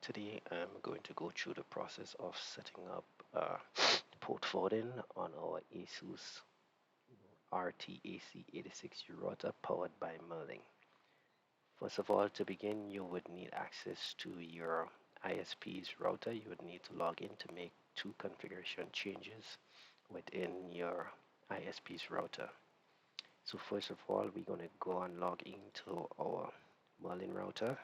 Today I'm going to go through the process of setting up port forwarding on our ASUS RT-AC86U router powered by Merlin. First of all, to begin, you would need access to your ISP's router. You would need to log in to make two configuration changes within your ISP's router. So first of all, we're going to go and log into our Merlin router.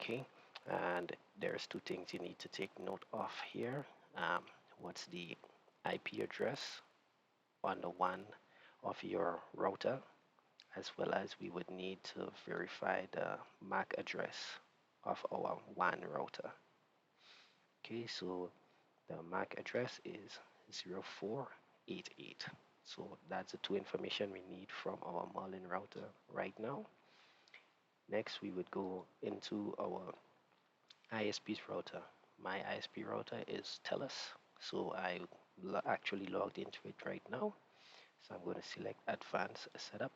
Okay, and there's two things you need to take note of here. What's the IP address on the WAN of your router, as well as we would need to verify the MAC address of our WAN router. Okay, so the MAC address is 0488. So that's the two information we need from our Merlin router right now. Next, we would go into our ISP's router. My ISP router is TELUS, so I actually logged into it right now. So I'm going to select Advanced Setup.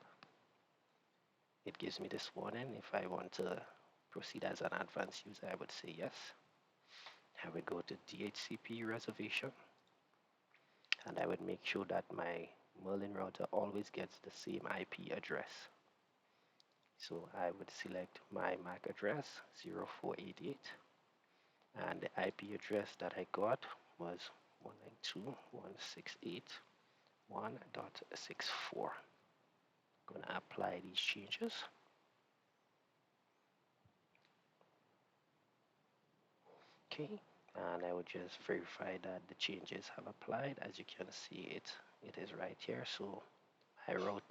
It gives me this warning. If I want to proceed as an advanced user, I would say yes. I would go to DHCP reservation, and I would make sure that my Merlin router always gets the same IP address. So I would select my MAC address 0488, and the IP address that I got was 192.168.1.64. I'm going to apply these changes. Okay, and I would just verify that the changes have applied. As you can see, it is right here. So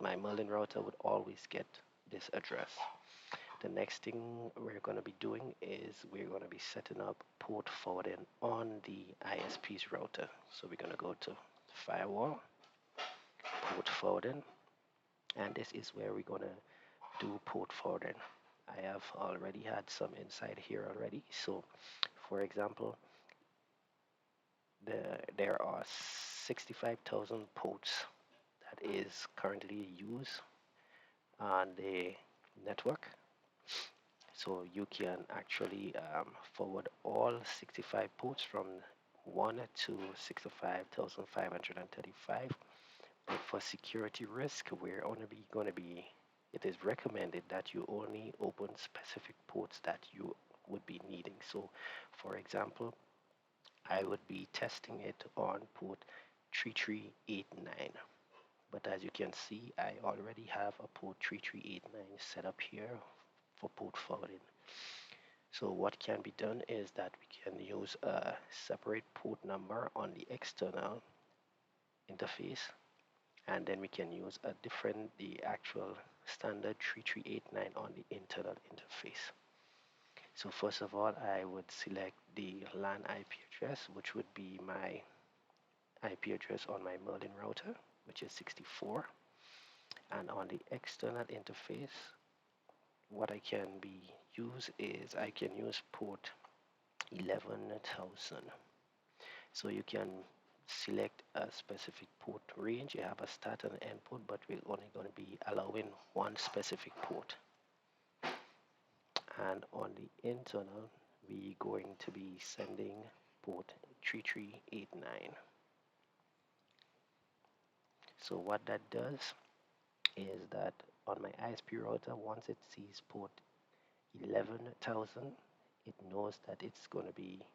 my Merlin router would always get this address. The next thing we're going to be doing is we're going to be setting up port forwarding on the ISP's router. So we're going to go to Firewall, Port Forwarding, and this is where we're going to do port forwarding. I have already had some inside here already. So for example, there are 65,000 ports that is currently used on the network. So you can actually forward all 65 ports from 1 to 65,535. But for security risk, we're only going to be, it is recommended that you only open specific ports that you would be needing. So for example, I would be testing it on port 3389. But as you can see, I already have a port 3389 set up here for port forwarding. So what can be done is that we can use a separate port number on the external interface, and then we can use the actual standard 3389 on the internal interface. So first of all, I would select the LAN IP address, which would be my IP address on my Merlin router, which is 64. And on the external interface, what I can use is I can use port 11,000. So you can select a specific port range. You have a start and end port, but we're only going to be allowing one specific port. And on the internal, we're going to be sending port 3389. So what that does is that on my ISP router, once it sees port 11,000, it knows that it's going to be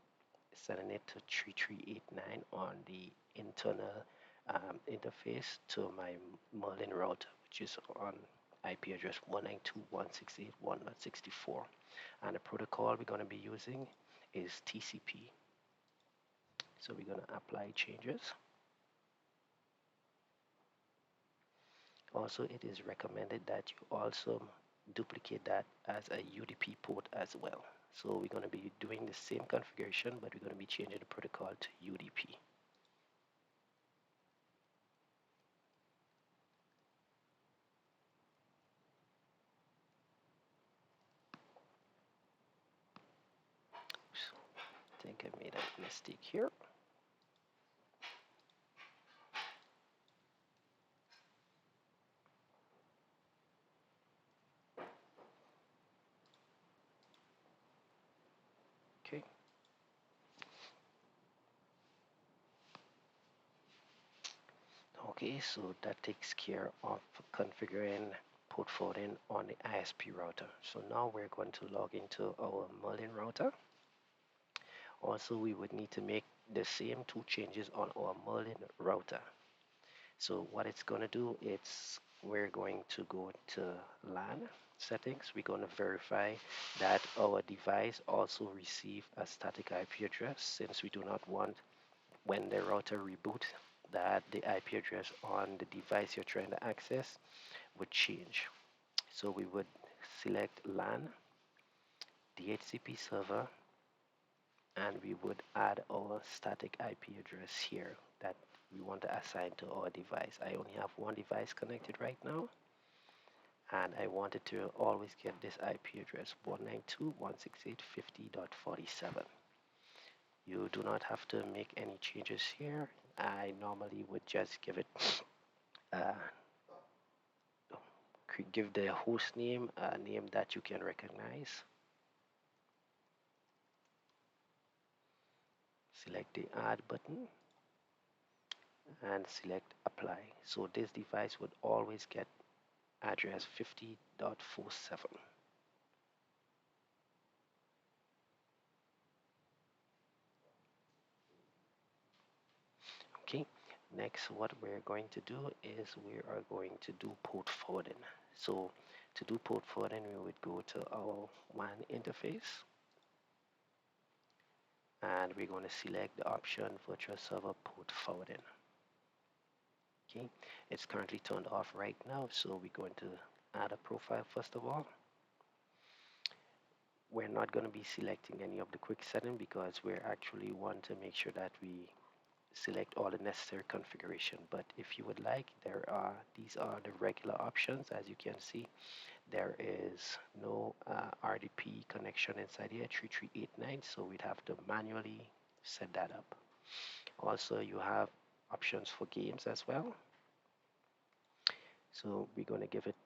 sending it to 3389 on the internal interface to my Merlin router, which is on IP address 192.168.1.64. And the protocol we're going to be using is TCP. So we're going to apply changes. Also, it is recommended that you also duplicate that as a UDP port as well. So we're going to be doing the same configuration, but we're going to be changing the protocol to UDP. I think I made a mistake here. Okay, so that takes care of configuring port forwarding on the ISP router. So now we're going to log into our Merlin router. Also, we would need to make the same two changes on our Merlin router. So what it's going to do, we're going to go to LAN settings. We're going to verify that our device also receive a static IP address, since we do not want, when the router reboot, that the IP address on the device you're trying to access would change. So we would select LAN, DHCP server, and we would add our static IP address here that we want to assign to our device. I only have one device connected right now, and I wanted to always get this IP address 192.168.50.47. You do not have to make any changes here. I normally would just give it uh, give the host name a name that you can recognize. Select the add button and select apply. So this device would always get address 50.47. Okay, next what we're going to do is we are going to do port forwarding. So to do port forwarding, we would go to our WAN interface, and we're going to select the option virtual server port forwarding. Okay, it's currently turned off right now, so we're going to add a profile first of all. We're not going to be selecting any of the quick setting because we actually want to make sure that we select all the necessary configuration. But if you would like, these are the regular options. As you can see, there is no RDP connection inside here, 3389, so we'd have to manually set that up. Also, you have options for games as well. So we're going to give it,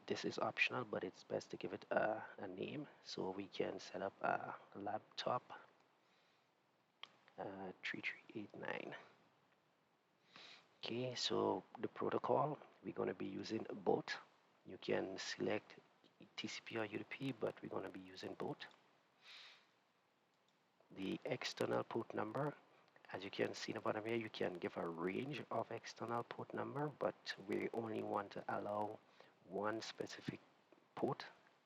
this is optional, but it's best to give it a name. So we can set up a laptop 3389. Okay, so the protocol, we're going to be using both. You can select TCP or UDP, but we're going to be using both. The external port number, as you can see in the bottom here, you can give a range of external port number, but we only want to allow one specific port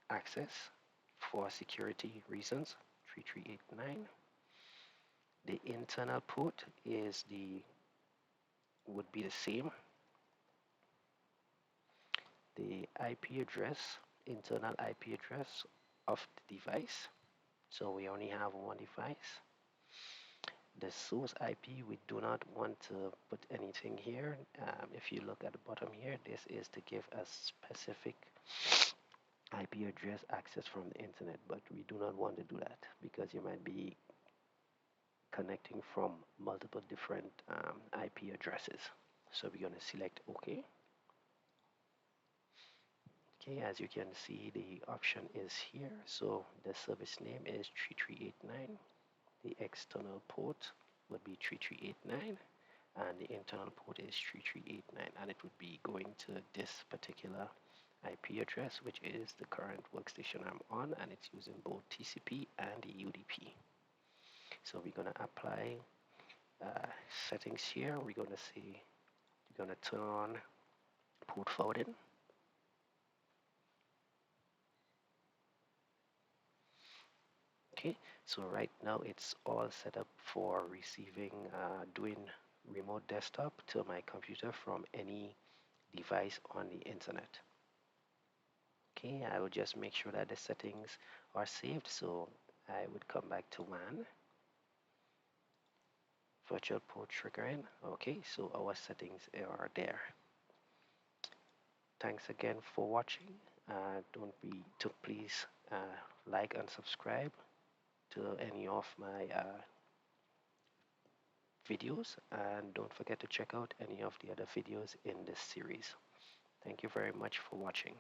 access for security reasons, 3389. The internal port would be the same. The IP address, internal IP address of the device. So we only have one device. The source IP, we do not want to put anything here. If you look at the bottom here, this is to give a specific IP address access from the internet, but we do not want to do that because you might be connecting from multiple different IP addresses. So we're going to select OK. Okay, as you can see, the option is here. So the service name is 3389. The external port would be 3389, and the internal port is 3389, and it would be going to this particular IP address, which is the current workstation I'm on, and it's using both TCP and the UDP. So we're going to apply settings here. We're going to see, we're going to turn on port forwarding. Okay, so right now it's all set up for receiving, doing remote desktop to my computer from any device on the internet. Okay, I will just make sure that the settings are saved. So I would come back to WAN, virtual port triggering. Okay, so our settings are there. Thanks again for watching. Please like and subscribe to any of my videos, and don't forget to check out any of the other videos in this series. Thank you very much for watching.